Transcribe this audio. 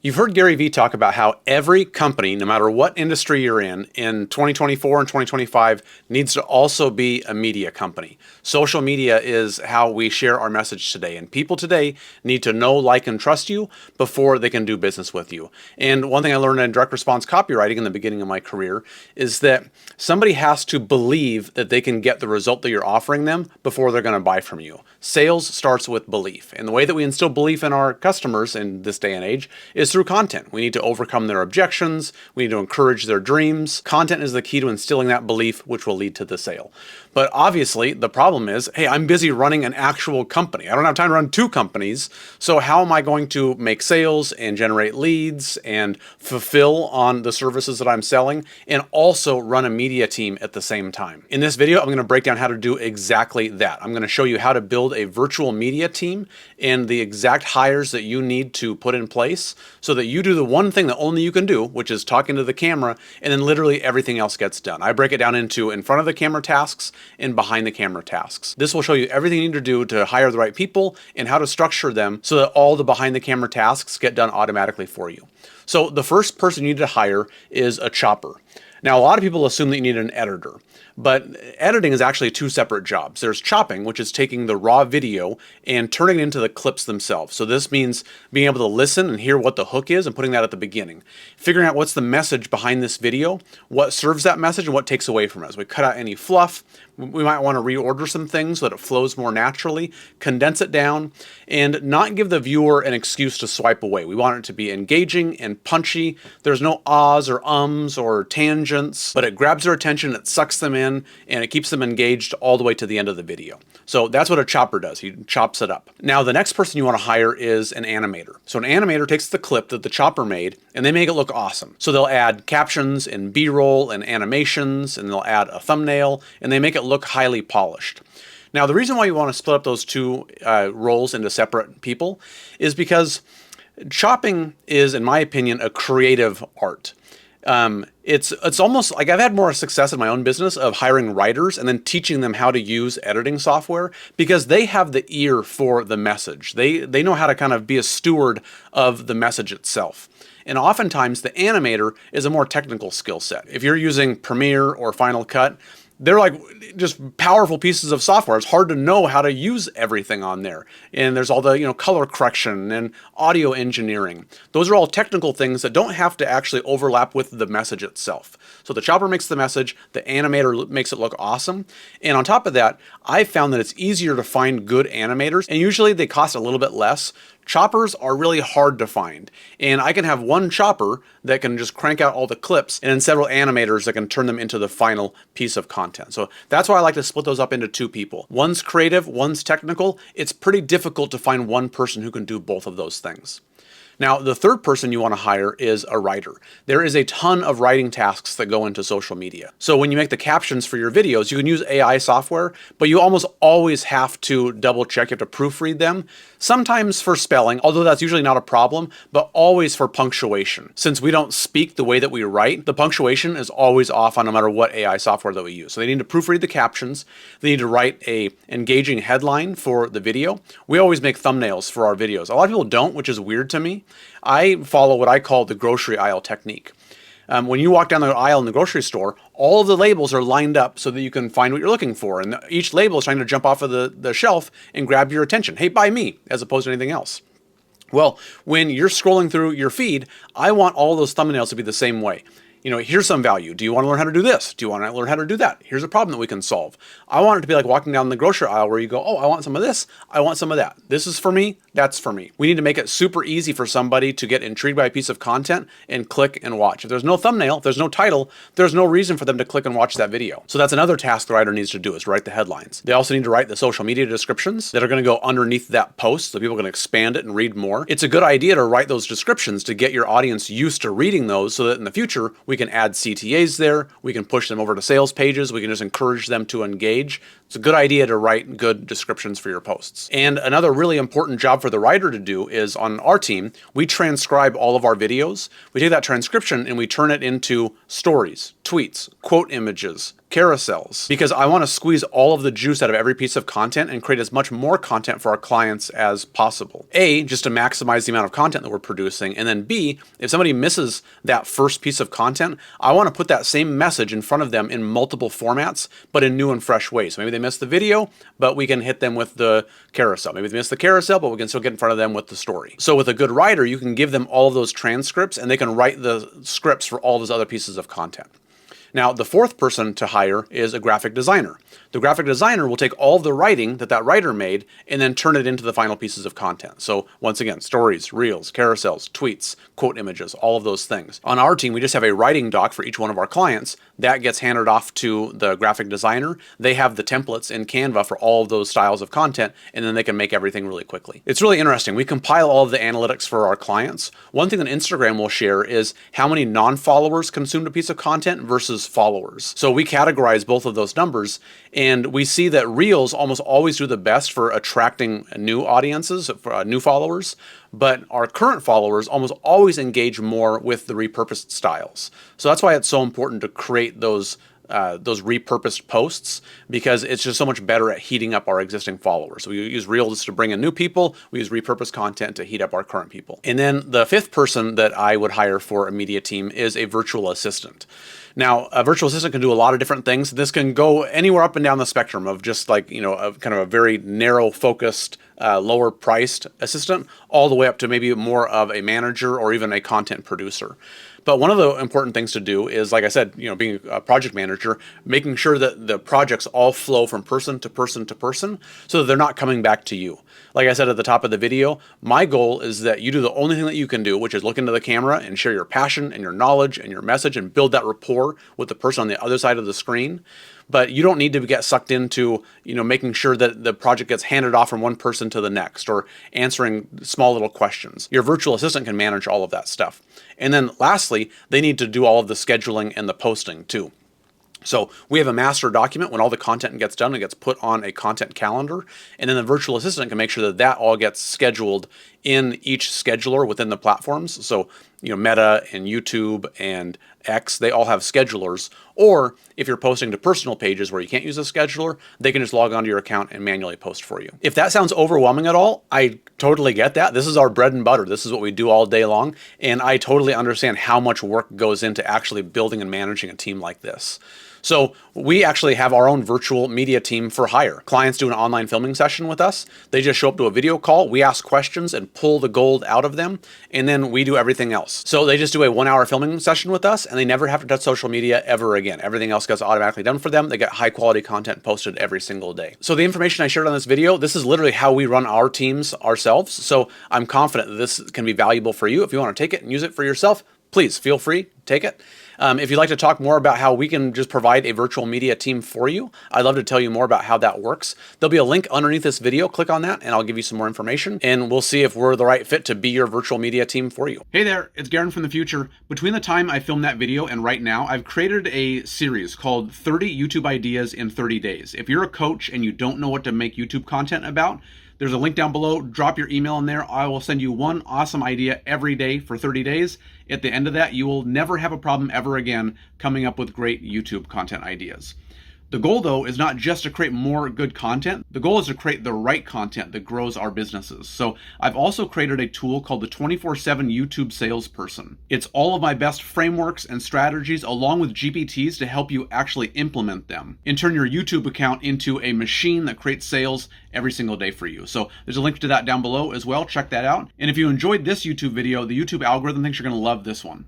You've heard Gary Vee talk about how every company, no matter what industry you're in 2024 and 2025, needs to also be a media company. Social media is how we share our message today, and people today need to know, like, and trust you before they can do business with you. And one thing I learned in direct response copywriting in the beginning of my career is that somebody has to believe that they can get the result that you're offering them before they're going to buy from you. Sales starts with belief, and the way that we instill belief in our customers in this day and age is through content. We need to overcome their objections. We need to encourage their dreams. Content is the key to instilling that belief, which will lead to the sale. But obviously, the problem is, hey, I'm busy running an actual company. I don't have time to run two companies. So how am I going to make sales and generate leads and fulfill on the services that I'm selling and also run a media team at the same time? In this video, I'm going to break down how to do exactly that. I'm going to show you how to build a virtual media team and the exact hires that you need to put in place so that you do the one thing that only you can do, which is talking to the camera, and then literally everything else gets done. I break it down into in front of the camera tasks and behind the camera tasks. This will show you everything you need to do to hire the right people and how to structure them so that all the behind the camera tasks get done automatically for you. So the first person you need to hire is a chopper. Now, a lot of people assume that you need an editor, but editing is actually two separate jobs. There's chopping, which is taking the raw video and turning it into the clips themselves. So this means being able to listen and hear what the hook is and putting that at the beginning. Figuring out what's the message behind this video, what serves that message, and what takes away from it. So we cut out any fluff. We might want to reorder some things so that it flows more naturally, condense it down, and not give the viewer an excuse to swipe away. We want it to be engaging and punchy. There's no ahs or ums or tangents, but it grabs their attention, it sucks them in, and it keeps them engaged all the way to the end of the video. So that's what a chopper does. He chops it up. Now, the next person you want to hire is an animator. So an animator takes the clip that the chopper made and they make it look awesome. So they'll add captions and B-roll and animations, and they'll add a thumbnail, and they make it look highly polished. Now, the reason why you want to split up those two roles into separate people is because chopping is, in my opinion, a creative art. It's almost like I've had more success in my own business of hiring writers and then teaching them how to use editing software because they have the ear for the message. They know how to kind of be a steward of the message itself. And oftentimes the animator is a more technical skill set. If you're using Premiere or Final Cut, they're like just powerful pieces of software. It's hard to know how to use everything on there. And there's all the, color correction and audio engineering. Those are all technical things that don't have to actually overlap with the message itself. So the chopper makes the message, the animator makes it look awesome. And on top of that, I've found that it's easier to find good animators, and usually they cost a little bit less. Choppers are really hard to find, and I can have one chopper that can just crank out all the clips and then several animators that can turn them into the final piece of content. So that's why I like to split those up into two people. One's creative, one's technical. It's pretty difficult to find one person who can do both of those things. Now, the third person you want to hire is a writer. There is a ton of writing tasks that go into social media. So when you make the captions for your videos, you can use AI software, but you almost always have to double check. You have to proofread them, sometimes for spelling, although that's usually not a problem, but always for punctuation. Since we don't speak the way that we write, the punctuation is always off on no matter what AI software that we use. So they need to proofread the captions. They need to write a engaging headline for the video. We always make thumbnails for our videos. A lot of people don't, which is weird to me. I follow what I call the grocery aisle technique. When you walk down the aisle in the grocery store, all of the labels are lined up so that you can find what you're looking for. And each label is trying to jump off of the shelf and grab your attention. Hey, buy me, as opposed to anything else. Well, when you're scrolling through your feed, I want all those thumbnails to be the same way. Here's some value. Do you want to learn how to do this? Do you want to learn how to do that? Here's a problem that we can solve. I want it to be like walking down the grocery aisle where you go, oh, I want some of this. I want some of that. This is for me. That's for me. We need to make it super easy for somebody to get intrigued by a piece of content and click and watch. If there's no thumbnail, if there's no title, there's no reason for them to click and watch that video. So that's another task the writer needs to do, is write the headlines. They also need to write the social media descriptions that are going to go underneath that post so people can expand it and read more. It's a good idea to write those descriptions to get your audience used to reading those so that in the future we can add CTAs there, we can push them over to sales pages, we can just encourage them to engage. It's a good idea to write good descriptions for your posts. And another really important job for the writer to do is, on our team, we transcribe all of our videos. We take that transcription and we turn it into stories, tweets, quote images, carousels, because I want to squeeze all of the juice out of every piece of content and create as much more content for our clients as possible. A, just to maximize the amount of content that we're producing, and then B, if somebody misses that first piece of content, I want to put that same message in front of them in multiple formats, but in new and fresh ways. So maybe they missed the video, but we can hit them with the carousel. Maybe they missed the carousel, but we can still get in front of them with the story. So with a good writer, you can give them all of those transcripts and they can write the scripts for all those other pieces of content. Now, the fourth person to hire is a graphic designer. The graphic designer will take all of the writing that that writer made and then turn it into the final pieces of content. So once again, stories, reels, carousels, tweets, quote images, all of those things. On our team, we just have a writing doc for each one of our clients that gets handed off to the graphic designer. They have the templates in Canva for all of those styles of content, and then they can make everything really quickly. It's really interesting. We compile all of the analytics for our clients. One thing that Instagram will share is how many non-followers consumed a piece of content versus followers. So we categorize both of those numbers, and we see that Reels almost always do the best for attracting new audiences, new followers, but our current followers almost always engage more with the repurposed styles. So that's why it's so important to create those repurposed posts, because it's just so much better at heating up our existing followers. So we use Reels to bring in new people. We use repurposed content to heat up our current people. And then the fifth person that I would hire for a media team is a virtual assistant. Now, a virtual assistant can do a lot of different things. This can go anywhere up and down the spectrum of just like, kind of a very narrow focused, lower priced assistant, all the way up to maybe more of a manager or even a content producer. But one of the important things to do is, like I said, being a project manager, making sure that the projects all flow from person to person to person so that they're not coming back to you. Like I said at the top of the video, my goal is that you do the only thing that you can do, which is look into the camera and share your passion and your knowledge and your message and build that rapport with the person on the other side of the screen. But you don't need to get sucked into, making sure that the project gets handed off from one person to the next or answering small little questions. Your virtual assistant can manage all of that stuff. And then lastly, they need to do all of the scheduling and the posting too. So we have a master document. When all the content gets done, it gets put on a content calendar, and then the virtual assistant can make sure that that all gets scheduled in each scheduler within the platforms. So, Meta and YouTube and X, they all have schedulers. Or if you're posting to personal pages where you can't use a scheduler, they can just log onto your account and manually post for you. If that sounds overwhelming at all, I totally get that. This is our bread and butter. This is what we do all day long. And I totally understand how much work goes into actually building and managing a team like this. So we actually have our own virtual media team for hire. Clients do an online filming session with us. They just show up to a video call. We ask questions and pull the gold out of them. And then we do everything else. So they just do a 1-hour filming session with us and they never have to touch social media ever again. Everything else gets automatically done for them. They get high quality content posted every single day. So the information I shared on this video, this is literally how we run our teams ourselves. So I'm confident that this can be valuable for you. If you want to take it and use it for yourself, please feel free, take it. If you'd like to talk more about how we can just provide a virtual media team for you, I'd love to tell you more about how that works. There'll be a link underneath this video. Click on that and I'll give you some more information and we'll see if we're the right fit to be your virtual media team for you. Hey there, it's Garen from the future. Between the time I filmed that video and right now, I've created a series called 30 YouTube Ideas in 30 Days. If you're a coach and you don't know what to make YouTube content about, there's a link down below. Drop your email in there. I will send you one awesome idea every day for 30 days. At the end of that, you will never have a problem ever again coming up with great YouTube content ideas. The goal, though, is not just to create more good content. The goal is to create the right content that grows our businesses. So I've also created a tool called the 24/7 YouTube Salesperson. It's all of my best frameworks and strategies along with GPTs to help you actually implement them and turn your YouTube account into a machine that creates sales every single day for you. So there's a link to that down below as well. Check that out. And if you enjoyed this YouTube video, the YouTube algorithm thinks you're going to love this one.